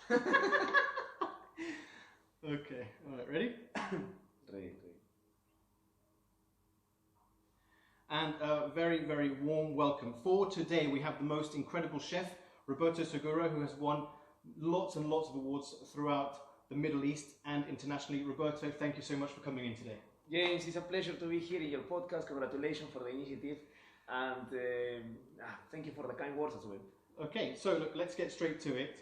Okay, all right, ready? Ready. And a very, very warm welcome. For today, we have the most incredible chef, Roberto Segura, who has won lots and lots of awards throughout the Middle East and internationally. Roberto, thank you so much for coming in today. James, it's a pleasure to be here in your podcast. Congratulations for the initiative, and thank you for the kind words as well. Okay, so look, let's get straight to it.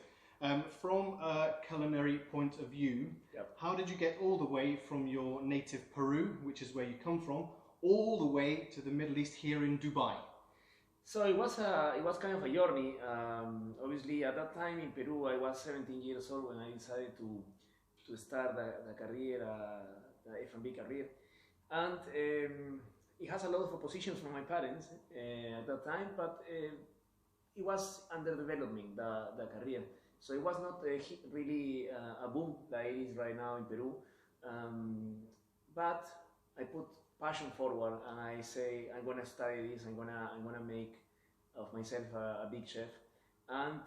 From a culinary point of view, How did you get all the way from your native Peru, which is where you come from, all the way to the Middle East here in Dubai? So it was kind of a journey. Obviously, at that time in Peru, I was 17 years old when I decided to start the career, the F&B career, and it has a lot of opposition from my parents at that time, but it was under development, the career. So it was not really a boom like it is right now in Peru, but I put passion forward and I say I'm gonna study this. I'm gonna make of myself a big chef, and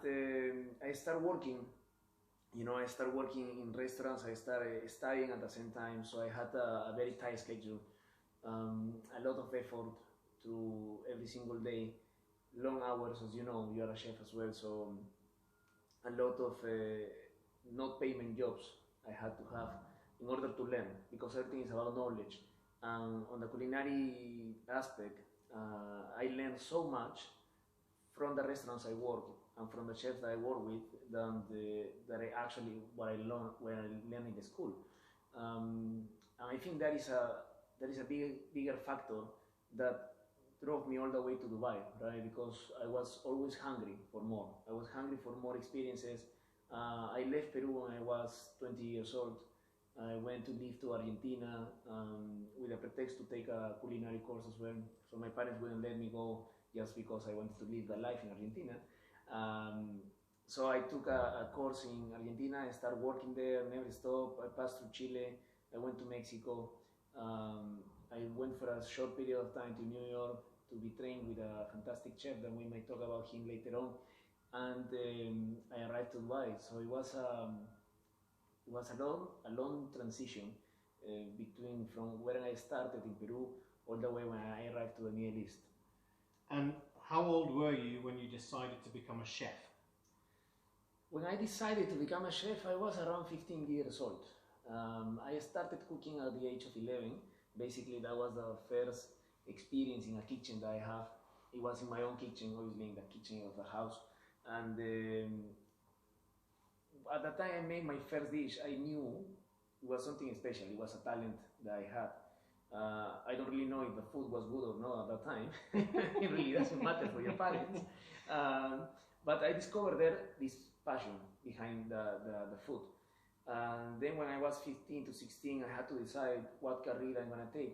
I start working. I start working in restaurants. I started studying at the same time, so I had a very tight schedule, a lot of effort to every single day, long hours. As you know, you are a chef as well, so a lot of not payment jobs I had to have in order to learn, because everything is about knowledge. And on the culinary aspect, I learned so much from the restaurants I work and from the chefs that I work with that I actually what I learned in the school. And I think that is a bigger factor that drove me all the way to Dubai, right? Because I was always hungry for more. I was hungry for more experiences. I left Peru when I was 20 years old. I went to live to Argentina with a pretext to take a culinary course as well. So my parents wouldn't let me go just because I wanted to live the life in Argentina. So I took a course in Argentina. I started working there, never stopped. I passed through Chile. I went to Mexico. I went for a short period of time to New York to be trained with a fantastic chef that we might talk about him later on. And I arrived to Dubai. So it was a long transition between from where I started in Peru all the way when I arrived to the Middle East. And how old were you when you decided to become a chef? When I decided to become a chef, I was around 15 years old. I started cooking at the age of 11. Basically, that was the first experience in a kitchen that I have. It was in my own kitchen, obviously in the kitchen of the house. And at the time I made my first dish, I knew it was something special. It was a talent that I had. I don't really know if the food was good or not at that time. It really doesn't matter for your parents. But I discovered there this passion behind the food. And then when I was 15 to 16, I had to decide what career I'm going to take.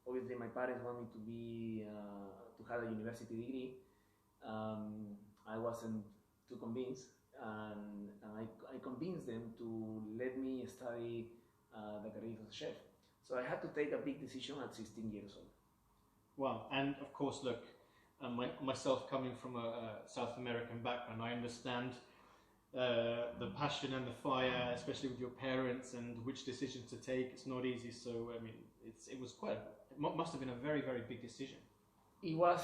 Obviously my parents want me to have a university degree. I wasn't too convinced, and I convinced them to let me study the career of a chef. So I had to take a big decision at 16 years old. Wow, and of course, look, myself coming from a South American background, I understand the passion and the fire, especially with your parents, and which decisions to take. It's not easy. So I mean, it must have been a very, very big decision. It was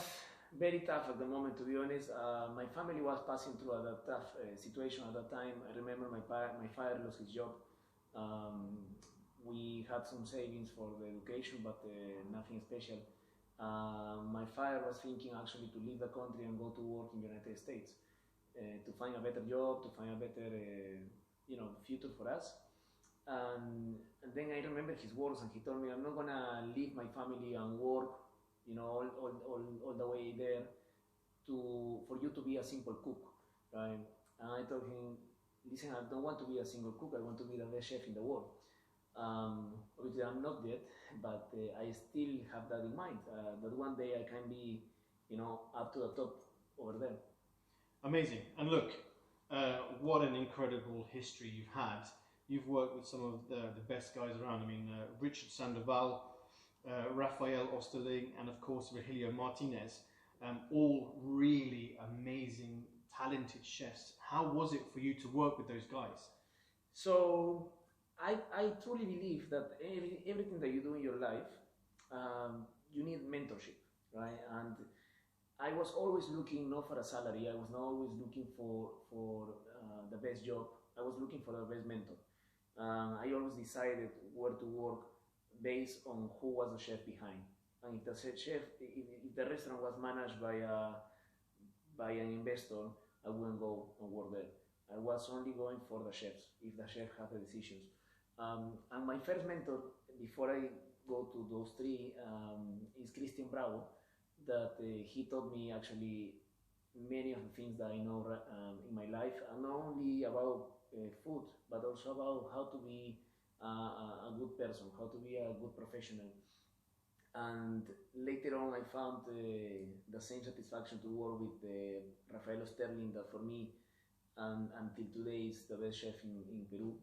very tough at the moment, to be honest. My family was passing through a tough situation at that time. I remember my father lost his job. We had some savings for the education, but nothing special. My father was thinking actually to leave the country and go to work in the United States to find a better job, to find a better future for us. And then I remember his words, and he told me, "I'm not gonna leave my family and work, all the way there for you to be a simple cook, right?" And I told him, "Listen, I don't want to be a single cook. I want to be the best chef in the world." Obviously, I'm not yet, but I still have that in mind. That one day I can be, up to the top over there. Amazing. And look, what an incredible history you've had. You've worked with some of the best guys around. I mean, Richard Sandoval, Rafael Osterling, and of course Virgilio Martinez. All really amazing talented chefs. How was it for you to work with those guys? So I truly believe that everything that you do in your life, you need mentorship, right? And I was always looking not for a salary. I was not always looking for the best job. I was looking for the best mentor. I always decided where to work based on who was the chef behind. And if the chef, if the restaurant was managed by an investor, I wouldn't go and work there. I was only going for the chefs if the chef had the decisions. And my first mentor, before I go to those three, is Christian Bravo. That he taught me actually many of the things that I know in my life, and not only about food, but also about how to be a good person, how to be a good professional. And later on, I found the same satisfaction to work with Rafael Sterling, that for me, until today, is the best chef in Peru.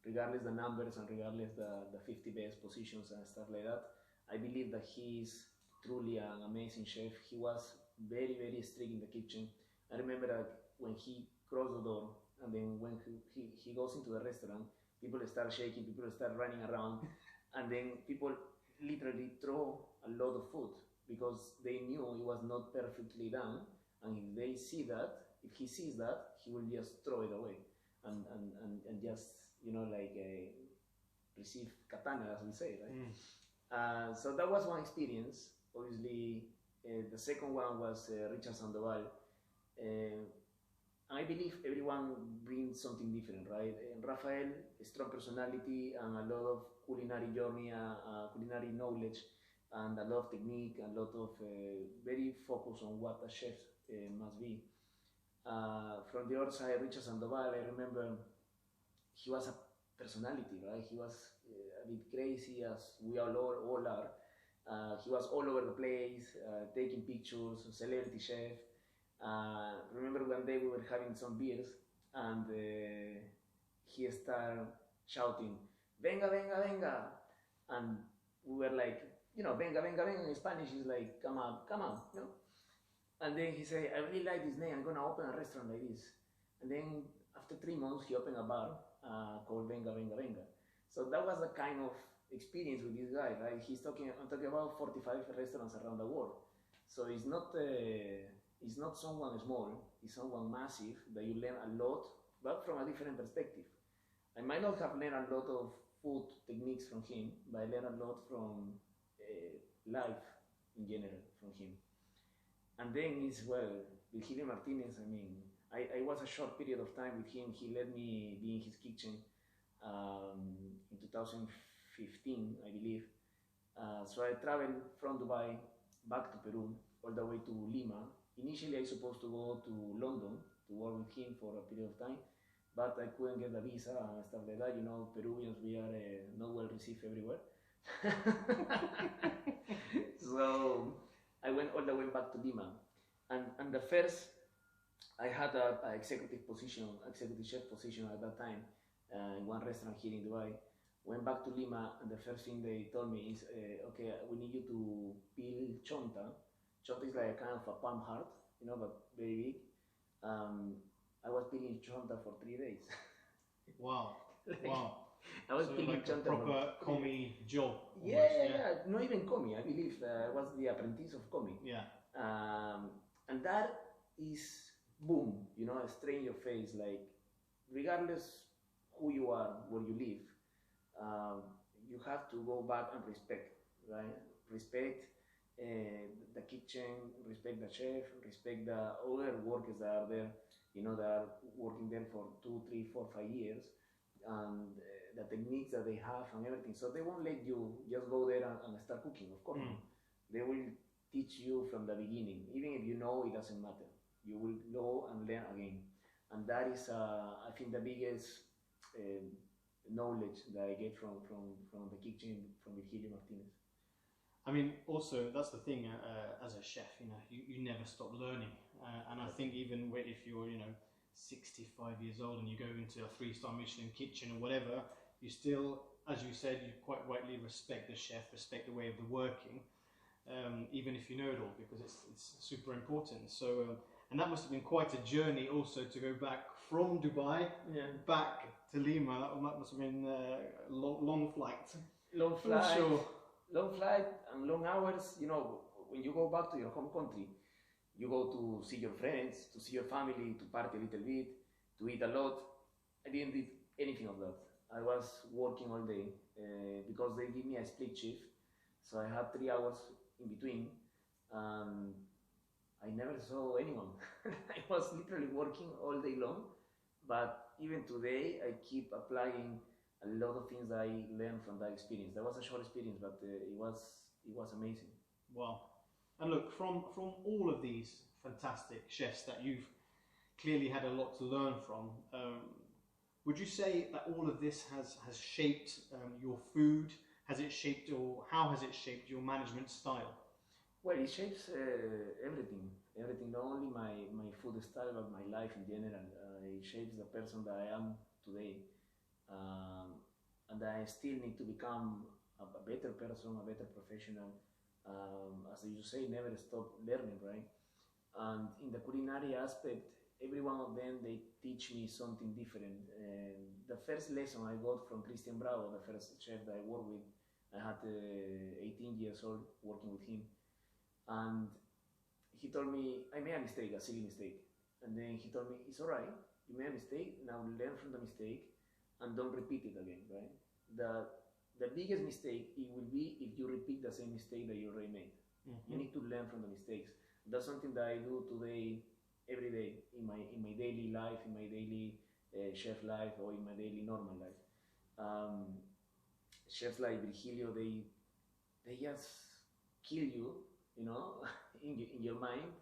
Regardless the numbers and regardless the 50 best positions and stuff like that, I believe that he is truly an amazing chef. He was very, very strict in the kitchen. I remember that when he crossed the door, and then when he goes into the restaurant, people start shaking, people start running around, and then people literally throw a lot of food because they knew it was not perfectly done. And if they see that, if he sees that, he will just throw it away and just, you know, like receive katana, as we say, right? So that was one experience. Obviously, the second one was Richard Sandoval. I believe everyone brings something different, right? Rafael, a strong personality and a lot of culinary journey, culinary knowledge, and a lot of technique, and a lot of very focus on what a chef must be. From the other side, Richard Sandoval, I remember he was a personality, right? He was a bit crazy, as we all are. He was all over the place, taking pictures, celebrity chef. Remember one day we were having some beers, and he started shouting, "Venga, venga, venga!" And we were like, you know, "Venga, venga, venga" in Spanish is like, come on, you know? And then he said, "I really like this name, I'm gonna open a restaurant like this." And then after 3 months, he opened a bar called Venga, Venga, Venga. So that was the kind of experience with this guy, right? I'm talking about 45 restaurants around the world. So it's not someone small, it's someone massive that you learn a lot, but from a different perspective. I might not have learned a lot of food techniques from him, but I learned a lot from life in general from him. And then it's, well, Virgilio Martinez, I mean, I was a short period of time with him. He let me be in his kitchen in 2015, I believe. So I traveled from Dubai back to Peru, all the way to Lima. Initially, I was supposed to go to London to work with him for a period of time, but I couldn't get the visa and stuff like that. You know, Peruvians, we are not well received everywhere. So I went all the way back to Lima. And the first, I had an executive chef position at that time in one restaurant here in Dubai. Went back to Lima, and the first thing they told me is, okay, we need you to peel chonta. Chonta is like a kind of a palm heart, you know, but very big. I was peeling chonta for 3 days. Wow. Like, wow. I was So peeling like a chonta proper commie job. Almost, yeah. Not even commie. I believe I was the apprentice of commie. Yeah. And that is, boom, you know, straight in your face. Like, regardless who you are, where you live, you have to go back and respect, right? Respect the kitchen, respect the chef, respect the other workers that are there, you know, that are working there for 2, 3, 4, 5 years, and the techniques that they have and everything. So they won't let you just go there and start cooking, of course. They will teach you from the beginning. Even if you know, it doesn't matter. You will go and learn again. And that is, I think, the biggest knowledge that I get from the kitchen, from Virgilio Martinez. I mean, also, that's the thing, as a chef, you know, you never stop learning. And I think even if you're, you know, 65 years old and you go into a 3-star Michelin kitchen or whatever, you still, as you said, you quite rightly respect the chef, respect the way of the working. even if you know it all, because it's super important. So, and that must have been quite a journey also to go back from Dubai back to Lima. That must have been a long flight. Long flight, sure. Long flight and long hours. You know, when you go back to your home country, you go to see your friends, to see your family, to party a little bit, to eat a lot. I didn't do anything of that. I was working all day because they give me a split shift, so I had 3 hours in between. I never saw anyone. I was literally working all day long, but even today I keep applying a lot of things that I learned from that experience. That was a short experience, but it was amazing. Wow. And look, from all of these fantastic chefs that you've clearly had a lot to learn from, would you say that all of this has shaped your food? Has it shaped, or how has it shaped your management style? Well, it shapes everything. Everything, not only my food style, but my life in general. It shapes the person that I am today. And I still need to become a better person, a better professional. As you say, never stop learning, right? And in the culinary aspect, every one of them, they teach me something different. The first lesson I got from Christian Bravo, the first chef that I worked with, I had 18 years old working with him. And he told me, I made a mistake, a silly mistake. And then he told me, it's all right, you made a mistake, now learn from the mistake and don't repeat it again, right? The biggest mistake, it will be if you repeat the same mistake that you already made. You need to learn from the mistakes. That's something that I do today, every day, in my daily life, in my daily chef life, or in my daily normal life. Chefs like Virgilio, they just kill you, you know, in your mind,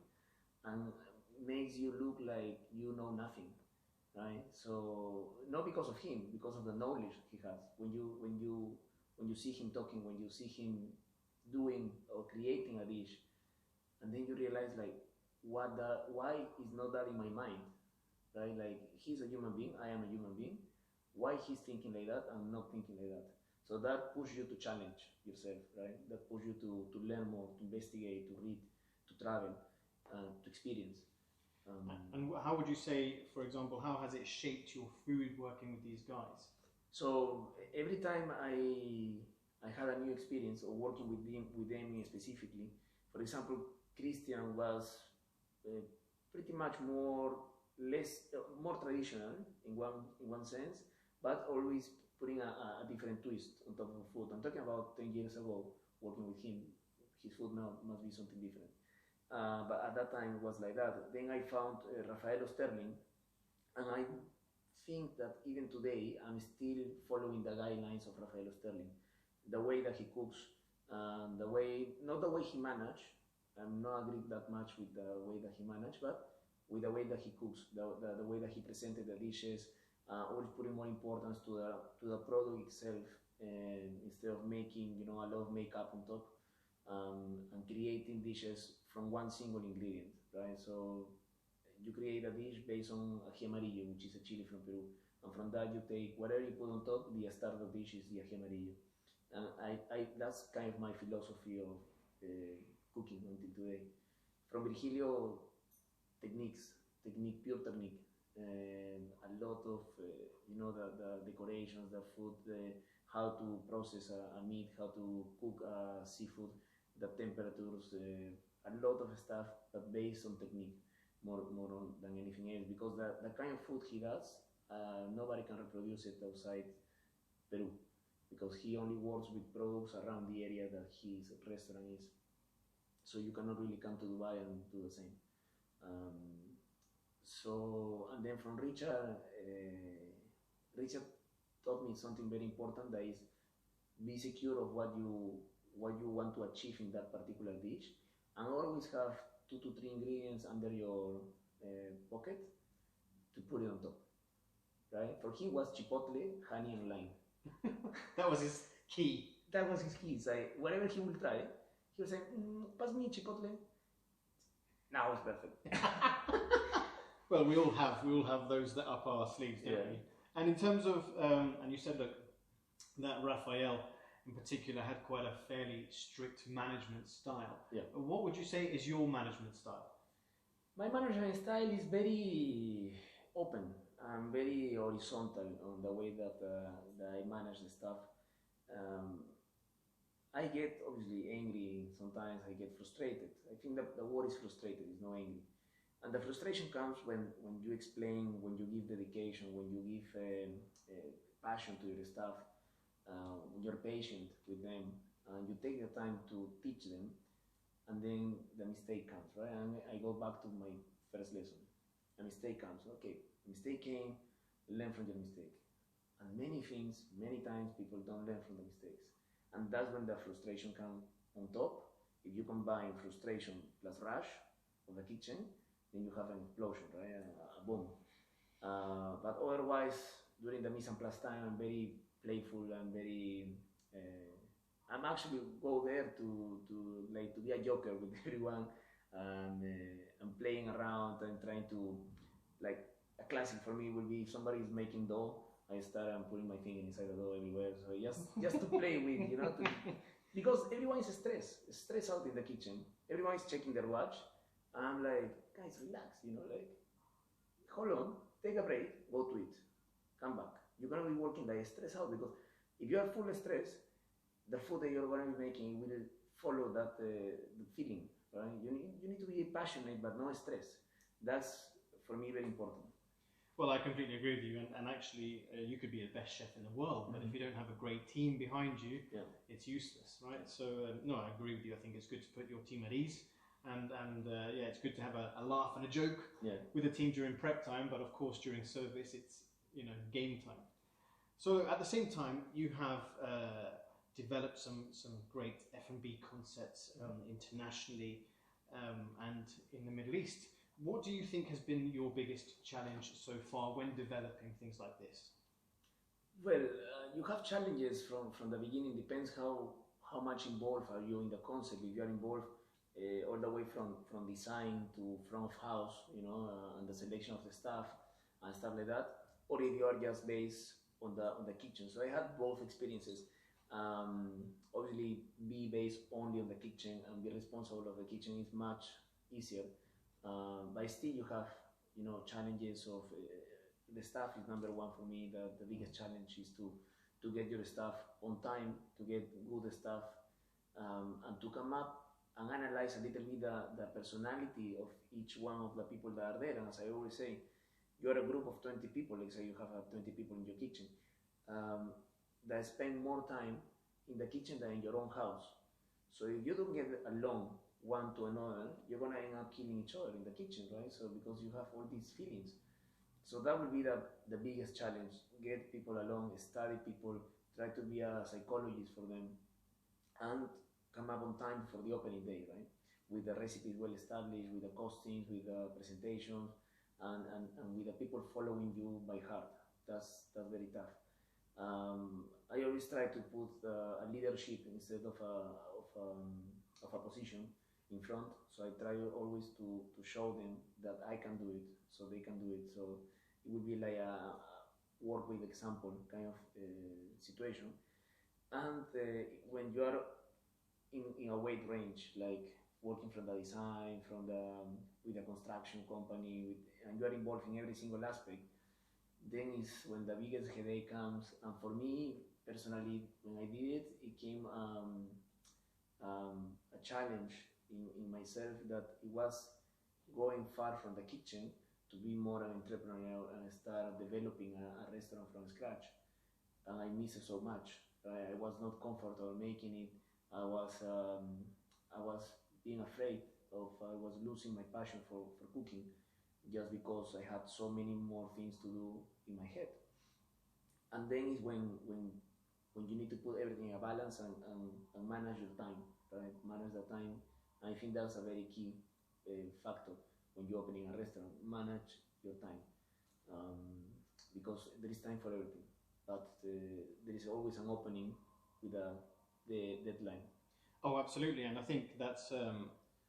and makes you look like you know nothing, right? So not because of him, because of the knowledge he has. When you see him talking, when you see him doing or creating a dish, and then you realize like, why is not that in my mind, right? Like, he's a human being, I am a human being. Why he's thinking like that, I'm not thinking like that. So that pushes you to challenge yourself, right? That pushes you to learn more, to investigate, to read, to travel, to experience. And how would you say, for example, how has it shaped your food working with these guys? So every time I had a new experience or working with them specifically, for example, Christian was pretty much more traditional in one sense, but always putting a different twist on top of the food. I'm talking about 10 years ago, working with him. His food now must be something different. But at that time it was like that. Then I found Raffaello Sterling, and I think that even today I'm still following the guidelines of Raffaello Sterling. The way that he cooks, not the way he managed. I'm not agreeing that much with the way that he managed, but with the way that he cooks, the way that he presented the dishes, always putting more importance to the product itself, instead of making a lot of makeup on top, and creating dishes from one single ingredient, right? So you create a dish based on ají amarillo, which is a chili from Peru, and from that you take whatever you put on top. The starter dish is the ají amarillo, and that's kind of my philosophy of cooking until today. From Virgilio, pure technique. A lot of the decorations, the food, how to process a meat, how to cook seafood, the temperatures, a lot of stuff, but based on technique more than anything else. Because the kind of food he does, nobody can reproduce it outside Peru, because he only works with products around the area that his restaurant is. So you cannot really come to Dubai and do the same. And then from Richard, Richard taught me something very important, that is, be secure of what you want to achieve in that particular dish, and always have 2 to 3 ingredients under your pocket to put it on top, right? For him was chipotle, honey, and lime. That was his key. That was his key. It's like, whatever he will try, he will say, pass me chipotle. Now it's perfect. Well, we all have those that up our sleeves, don't we? And in terms of, and you said, look, that Raphael, in particular had quite a fairly strict management style. Yeah. What would you say is your management style? My management style is very open and very horizontal on the way that I manage the stuff. Um, I get obviously angry, sometimes I get frustrated. I think that the word is frustrated, it's not angry. And the frustration comes when you explain, when you give dedication, when you give passion to your staff, when you're patient with them, and you take the time to teach them, and then the mistake comes, right? And I go back to my first lesson. A mistake comes, okay, mistake came, learn from your mistake. And many things, many times people don't learn from the mistakes. And that's when the frustration comes on top. If you combine frustration plus rush of the kitchen, then you have an explosion, right? A boom. But otherwise, during the mise en place time, I'm very playful and very. I'm actually go there to be a joker with everyone, and I'm playing around and trying to, like, a classic for me will be if somebody is making dough, I start and putting my finger inside the dough everywhere. So just to play with, because everyone is stressed out in the kitchen. Everyone is checking their watch. And I'm like, guys, relax, like, hold on, take a break, go to it, come back. You're gonna be working like stress out, because if you are full of stress, the food that you're gonna be making will follow that the feeling, right? You need to be passionate but no stress. That's for me very important. Well, I completely agree with you, and actually you could be the best chef in the world, but if you don't have a great team behind you, it's useless, right? So no, I agree with you. I think it's good to put your team at ease, and yeah, it's good to have a laugh and a joke with the team during prep time, but of course during service it's game time. So at the same time, you have developed some great F&B concepts internationally and in the Middle East. What do you think has been your biggest challenge so far when developing things like this? Well, you have challenges from the beginning. Depends how much involved are you in the concept. If you are involved all the way from design to front of house, and the selection of the staff and stuff like that, or if you are just based on the kitchen. So I had both experiences. Obviously, be based only on the kitchen and be responsible of the kitchen is much easier. But still you have, challenges of the staff is number one for me. The biggest challenge is to get your staff on time, to get good staff, and to come up and analyze a little bit the personality of each one of the people that are there. And as I always say, you're a group of 20 people, let's say you have 20 people in your kitchen, that spend more time in the kitchen than in your own house. So if you don't get along one to another, you're gonna end up killing each other in the kitchen, right? So because you have all these feelings. So that would be the biggest challenge. Get people along, study people, try to be a psychologist for them, and come up on time for the opening day, right? With the recipes well established, with the costings, with the presentations, and with the people following you by heart. That's very tough. I always try to put a leadership instead of a position in front. So I try always to show them that I can do it, so they can do it. So it would be like a work with example kind of situation. And when you are in a weight range, like working from the design, with a construction company, and you are involved in every single aspect, then is when the biggest headache comes. And for me personally, when I did it, it came a challenge in myself, that it was going far from the kitchen to be more an entrepreneur and start developing a restaurant from scratch. And I miss it so much. I was not comfortable making it. I was being afraid I was losing my passion for cooking, just because I had so many more things to do in my head. And then is when you need to put everything in a balance and manage your time, right? Manage the time. I think that's a very key factor when you're opening a restaurant. Manage your time, because there is time for everything, but there is always an opening with the deadline. Oh, absolutely, and I think that's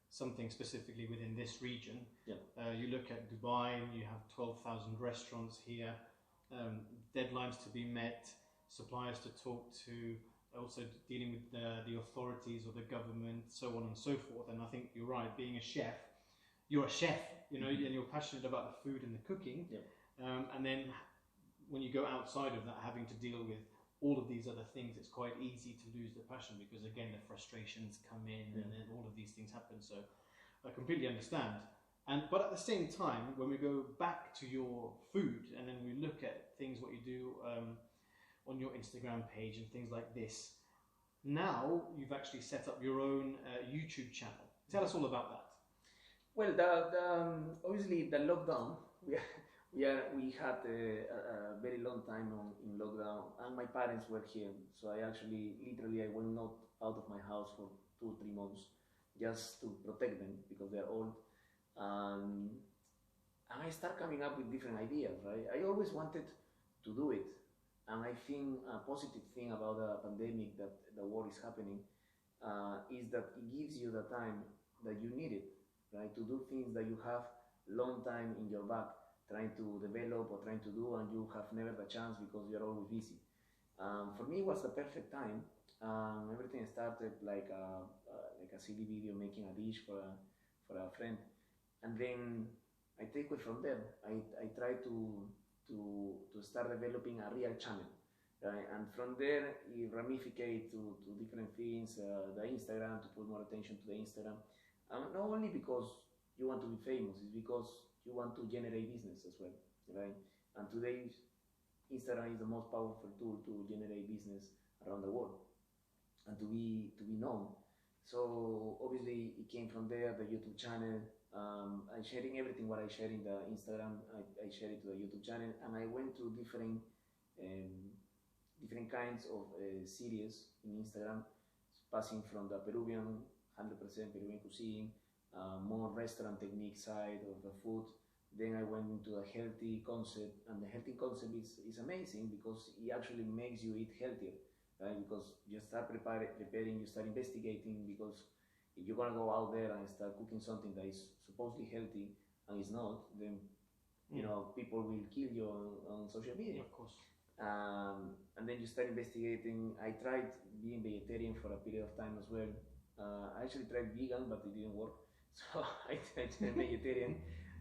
something specifically within this region. Yeah. You look at Dubai, you have 12,000 restaurants here, deadlines to be met, suppliers to talk to, also dealing with the authorities or the government, so on and so forth. And I think you're right, being a chef, you're a chef, you know, and you're passionate about the food and the cooking. Yeah. And then when you go outside of that, having to deal with all of these other things, it's quite easy to lose the passion, because again, the frustrations come in and then all of these things happen. So I completely understand. But at the same time, when we go back to your food and then we look at things, what you do on your Instagram page and things like this, now you've actually set up your own YouTube channel. Tell us all about that. Well, obviously the lockdown, we had a very long time in lockdown, and my parents were here, so I went not out of my house for 2 or 3 months just to protect them because they're old. And I start coming up with different ideas, right? I always wanted to do it, and I think a positive thing about the pandemic, that the war is happening, is that it gives you the time that you need it, right? To do things that you have long time in your back, trying to develop or trying to do, and you have never the chance because you're always busy. For me, it was the perfect time. Everything started like a silly video making a dish for a friend, and then I take it from there. I try to start developing a real channel, right? And from there, it ramificates to different things. The Instagram, to put more attention to the Instagram, not only because you want to be famous, it's because you want to generate business as well, right? And today, Instagram is the most powerful tool to generate business around the world and to be known. So obviously it came from there, the YouTube channel. I'm sharing everything what I share in the Instagram, I share it to the YouTube channel, and I went to different kinds of series in Instagram, passing from the Peruvian, 100% Peruvian cuisine, more restaurant technique side of the food. Then I went into a healthy concept, and the healthy concept is amazing because it actually makes you eat healthier, right? Because you start preparing, you start investigating, because if you're gonna go out there and start cooking something that is supposedly healthy and is not, then you know people will kill you on social media. Of course. And then you start investigating. I tried being vegetarian for a period of time as well. I actually tried vegan, but it didn't work. So I tried vegetarian,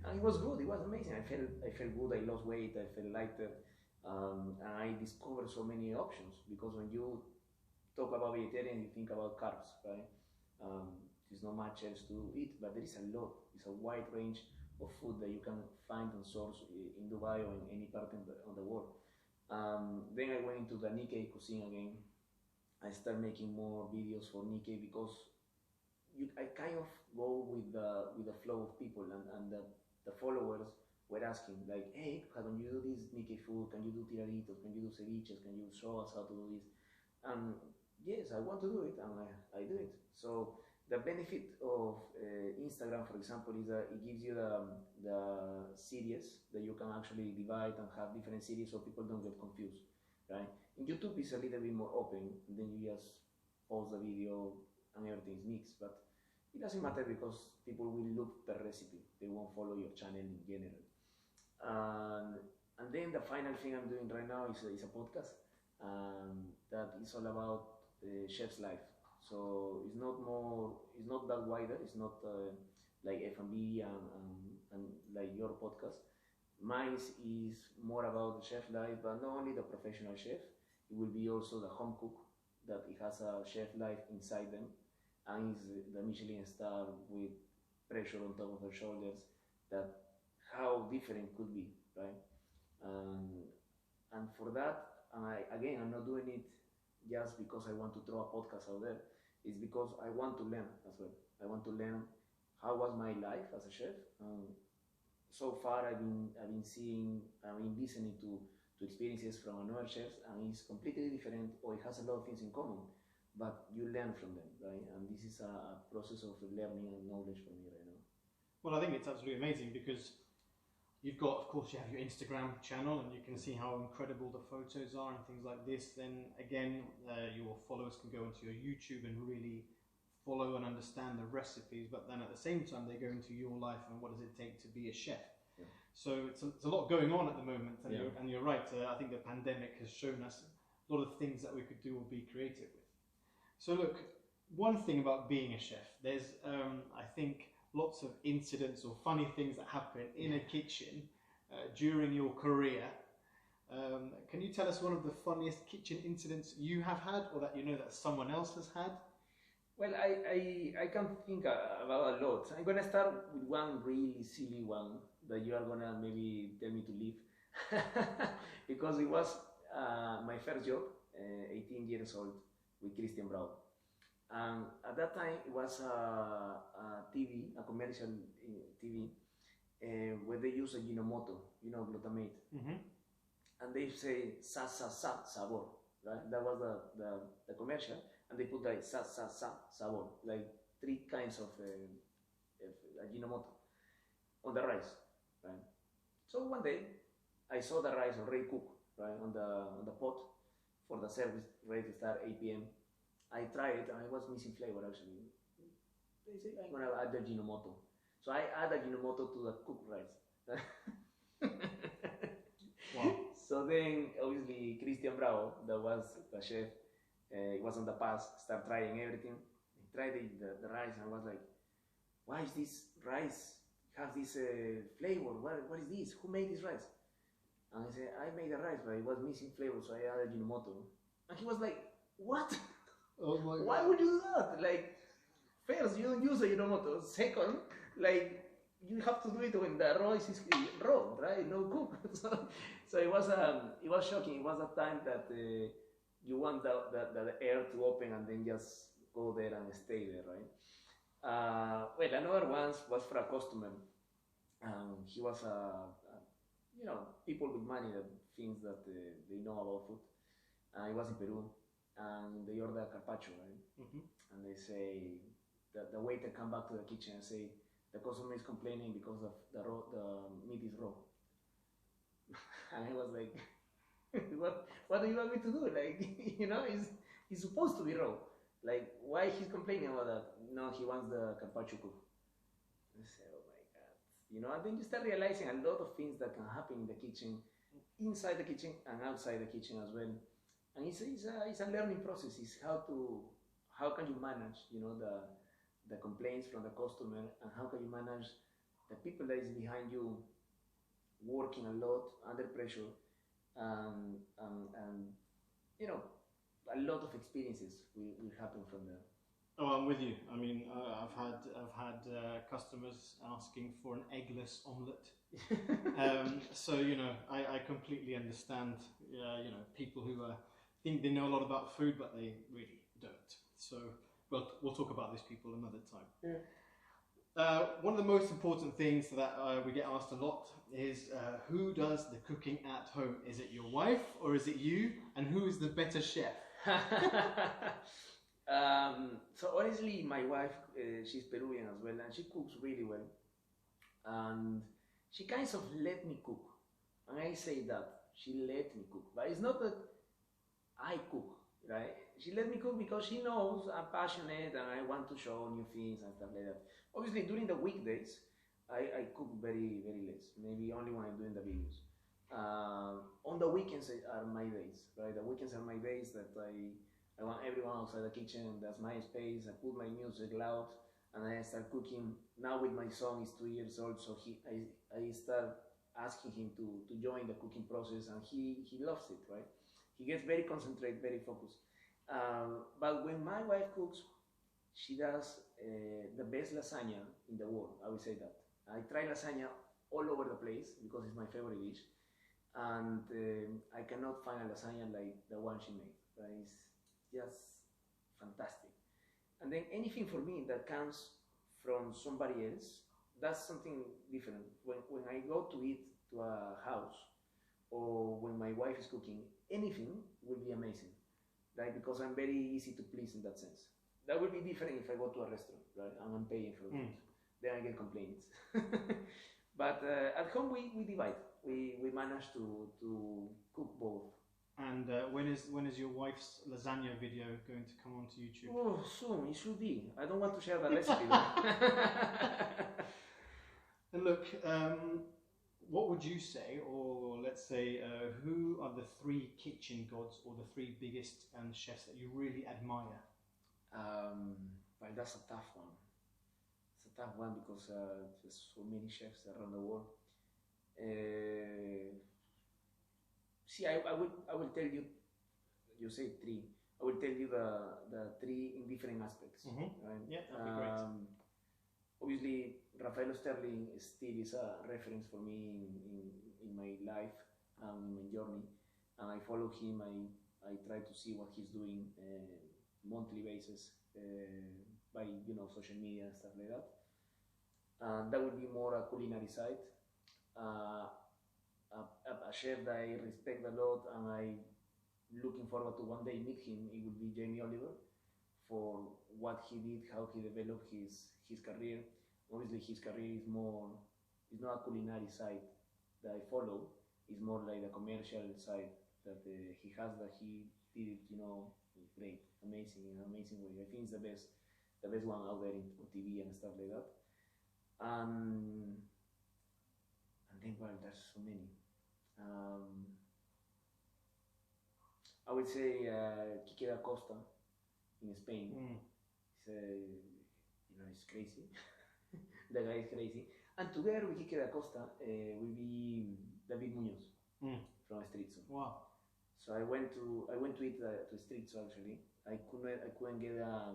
and it was good. It was amazing. I felt good. I lost weight. I felt lighter, and I discovered so many options. Because when you talk about vegetarian, you think about carbs, right? There's not much else to eat, but there is a lot. It's a wide range of food that you can find and source in Dubai or in any part of the world. Then I went into the Nikkei cuisine again. I started making more videos for Nikkei because I kind of go with the flow of people, and the followers were asking like, hey, can you do this Nikkei food? Can you do tiraditos? Can you do ceviches? Can you show us how to do this? And yes, I want to do it, and I do it. So the benefit of Instagram, for example, is that it gives you the series that you can actually divide and have different series so people don't get confused, right? In YouTube, it's a little bit more open, and then you just pause the video and everything is mixed, but it doesn't matter because people will look per recipe. They won't follow your channel in general. And then the final thing I'm doing right now is a podcast that is all about chef's life. So it's not that wider. It's not like F&B and like your podcast. Mine is more about the chef life, but not only the professional chef. It will be also the home cook, that it has a chef life inside them, and is the Michelin star with pressure on top of their shoulders. That how different could be, right? And for that, I'm not doing it just because I want to throw a podcast out there. It's because I want to learn as well. I want to learn how was my life as a chef. So far, I've been listening to experiences from another chefs, and it's completely different, or it has a lot of things in common, but you learn from them, right? And this is a process of learning and knowledge for me right now. Well, I think it's absolutely amazing because you've got, of course, you have your Instagram channel and you can see how incredible the photos are and things like this. Then again, your followers can go into your YouTube and really follow and understand the recipes, but then at the same time, they go into your life and what does it take to be a chef. Yeah. So it's a lot going on at the moment, and, you're right. I think the pandemic has shown us a lot of things that we could do or be creative with. So look, one thing about being a chef, there's I think lots of incidents or funny things that happen in a kitchen during your career. Can you tell us one of the funniest kitchen incidents you have had, or that you know that someone else has had? Well, I can think about a lot. I'm gonna start with one really silly one that you are gonna maybe tell me to leave, because it was my first job, 18 years old, with Christian Brau. And at that time, it was a TV, a commercial TV, where they use a Ginomoto, glutamate. Mm-hmm. And they say sa sa sa sabor, right? That was the commercial, and they put like sa sa sa sabor, like 3 kinds of Ajinomoto on the rice, right? So one day I saw the rice already cooked, right, on the pot for the service, ready to start 8 p.m. I tried it and I was missing flavor actually. They say I'm gonna add the Ajinomoto, so I add Ajinomoto to the cooked rice. Wow. So then, obviously, Christian Bravo, that was the chef, it was on the pass, start trying everything. He tried the rice and was like, why is this rice have this flavor? What is this? Who made this rice? And I said, I made the rice, but it was missing flavor, so I added Ajinomoto. And he was like, what? Oh my God. Why would you do that? Like, first, you don't use Ajinomoto. Second, like, you have to do it when the rice is raw, right? No cook. So it was shocking. It was a time that you want the air to open and then just go there and stay there, right? Well, another one was for a customer. He was people with money that thinks that they know about food. It was in Peru, and they order carpaccio, right? Mm-hmm. And they say the waiter come back to the kitchen and say, the customer is complaining because of the meat is raw. And I was like, what do you want me to do? Like, it's supposed to be raw. Like, why he's complaining about that? No, he wants the carpaccio cooked. I said, oh my God. And then you start realizing a lot of things that can happen in the kitchen, inside the kitchen and outside the kitchen as well. And it's a learning process. It's how can you manage, the complaints from the customer, and how can you manage the people that is behind you working a lot under pressure, and a lot of experiences will happen from there. Oh, I'm with you. I mean, I've had customers asking for an eggless omelette. So I completely understand. People who think they know a lot about food, but they really don't. So. But we'll talk about these people another time. Yeah. One of the most important things that we get asked a lot is who does the cooking at home? Is it your wife or is it you? And who is the better chef? So honestly, my wife, she's Peruvian as well, and she cooks really well. And she kind of let me cook. And I say that, she let me cook. But it's not that I cook, right? She let me cook because she knows I'm passionate and I want to show new things and stuff like that. Obviously, during the weekdays, I cook very, very less. Maybe only when I'm doing the videos. On the weekends are my days, right? The weekends are my days that I want everyone outside the kitchen. That's my space. I put my music loud and I start cooking. Now with my son, he's 2 years old, so I start asking him to join the cooking process, and he loves it, right? He gets very concentrated, very focused. But when my wife cooks, she does the best lasagna in the world. I would say that. I try lasagna all over the place because it's my favorite dish, and I cannot find a lasagna like the one she made. Right? It's just fantastic. And then anything for me that comes from somebody else, that's something different. When I go to eat to a house, or when my wife is cooking, anything will be amazing, right? Because I'm very easy to please in that sense. That would be different if I go to a restaurant, right? And I'm paying for food. Then I get complaints. But at home we divide. We manage to cook both. And when is your wife's lasagna video going to come onto YouTube? Oh, soon. It should be. I don't want to share the recipe. And look, what would you say, or let's say, who are the 3 kitchen gods or the 3 biggest chefs that you really admire? But that's a tough one. It's a tough one because there's so many chefs around the world. See, I will tell you. You say three. I will tell you the three in different aspects. Right? Yeah, that'd be great. Obviously, Rafael Sterling still is a reference for me in my life and in my journey. And I follow him. I try to see what he's doing monthly basis by social media and stuff like that. And that would be more a culinary side. A chef that I respect a lot and I looking forward to one day meet him. It would be Jamie Oliver for what he did, how he developed his career. Obviously, his career is not a culinary side that I follow. It's more like the commercial side that he has. That he did it, great, amazing, in an amazing way. I think it's the best one out there on TV and stuff like that. And then, well, there's so many. I would say Quique da Costa in Spain. It's crazy. The guy is crazy. And together with Quique da Costa will be David Munoz from Estrizzo. Wow. So I went to eat to Estrizzo actually. I couldn't get a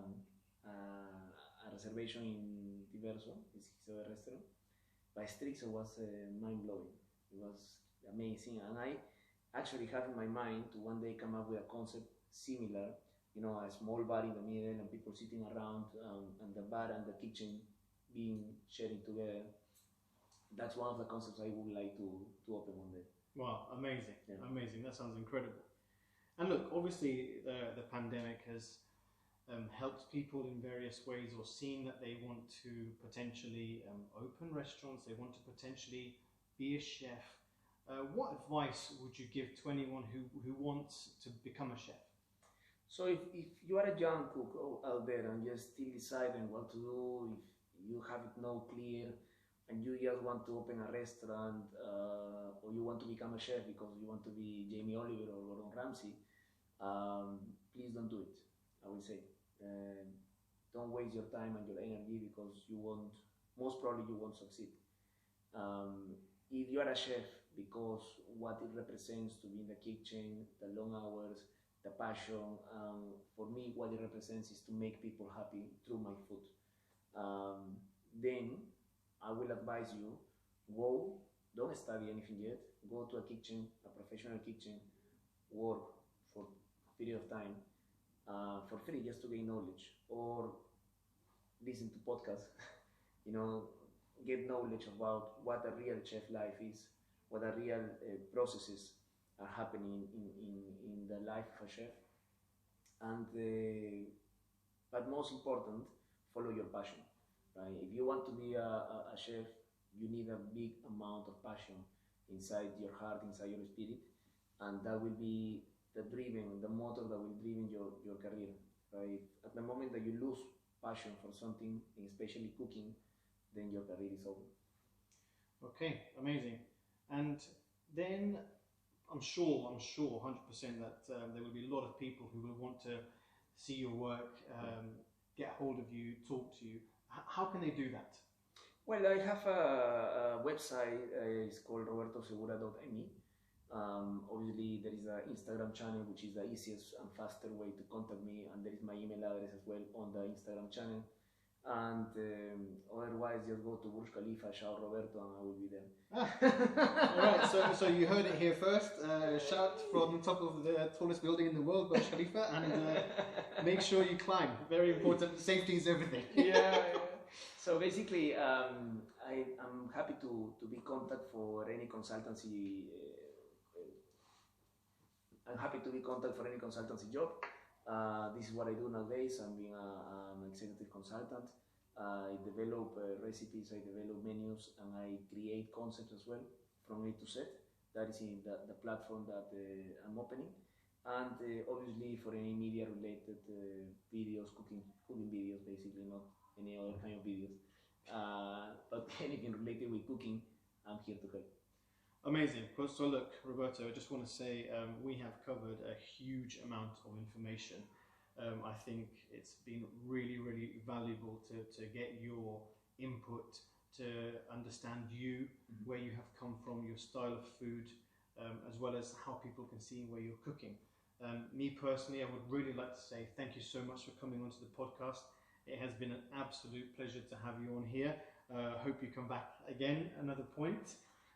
reservation in Diverso, it's his other restaurant. But Estrizzo was mind blowing. It was amazing, and I actually have in my mind to one day come up with a concept similar, a small bar in the middle and people sitting around and the bar and the kitchen being sharing together. That's one of the concepts I would like to open one day. Wow, amazing, amazing. That sounds incredible. And look, obviously the pandemic has helped people in various ways, or seen that they want to potentially open restaurants, they want to potentially be a chef. What advice would you give to anyone who wants to become a chef? So if you are a young cook out there and you're still deciding what to do, if you have it no clear and you just want to open a restaurant or you want to become a chef because you want to be Jamie Oliver or Gordon Ramsay, please don't do it, I will say. Don't waste your time and your energy because most probably you won't succeed. If you are a chef because what it represents to be in the kitchen, the long hours, the passion, for me what it represents is to make people happy through my food. Then I will advise you, don't study anything yet, go to a kitchen, a professional kitchen, work for a period of time for free just to gain knowledge, or listen to podcasts, get knowledge about what a real chef life is, what a real processes are happening in the life of a chef. And but most important, follow your passion. Right? If you want to be a chef, you need a big amount of passion inside your heart, inside your spirit, and that will be the motor that will drive your career. Right? At the moment that you lose passion for something, especially cooking, then your career is over. Okay, amazing. And then I'm sure 100% that there will be a lot of people who will want to see your work, get hold of you, talk to you. How can they do that? Well, I have a website. It's called robertosegura.me. Obviously, there is an Instagram channel, which is the easiest and faster way to contact me, and there is my email address as well on the Instagram channel. And otherwise, just go to Burj Khalifa, shout Roberto, and I will be there. All right, so you heard it here first. Shout from the top of the tallest building in the world, Burj Khalifa, and make sure you climb. Very important. Safety is everything. Yeah. So basically, I'm happy to be contact for any consultancy. I'm happy to be contact for any consultancy job. This is what I do nowadays. I'm being an executive consultant. I develop recipes, I develop menus, and I create concepts as well from A to Z. That is in the platform that I'm opening. And obviously for any media related videos, cooking videos basically, not any other kind of videos. But anything related with cooking, I'm here to help. Amazing. So look, Roberto, I just want to say we have covered a huge amount of information. I think it's been really, really valuable to get your input, to understand you, where you have come from, your style of food, as well as how people can see where you're cooking. Me personally, I would really like to say thank you so much for coming onto the podcast. It has been an absolute pleasure to have you on here. Hope you come back again another point.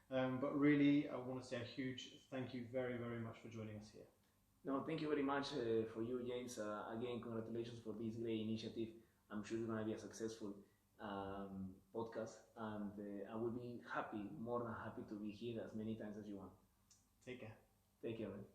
But really, I want to say a huge thank you very, very much for joining us here. No, thank you very much for you, James. Again, congratulations for this great initiative. I'm sure it's going to be a successful podcast, and I will be happy, more than happy to be here as many times as you want. Take care. Take care, man.